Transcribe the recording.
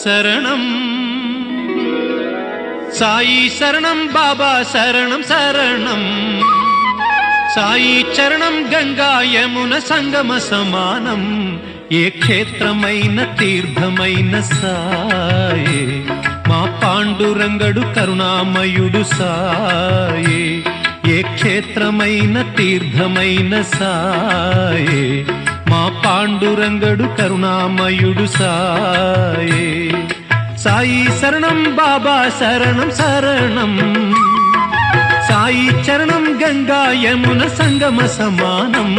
శరణం సాయి శరణం బాబా శరణం శరణం సాయి చరణం గంగా యమున సంగమ సమానం ఏ క్షేత్రమైన తీర్థమైన సాయే మా పాండురంగడు కరుణామయుడు సాయే ఏ క్షేత్రమైన తీర్థమైన సాయే మా పాండురంగడు కరుణామయుడు సాయే సాయి శరణం బాబా శరణం శరణం సాయి చరణం గంగా యమున సంగమ సమానం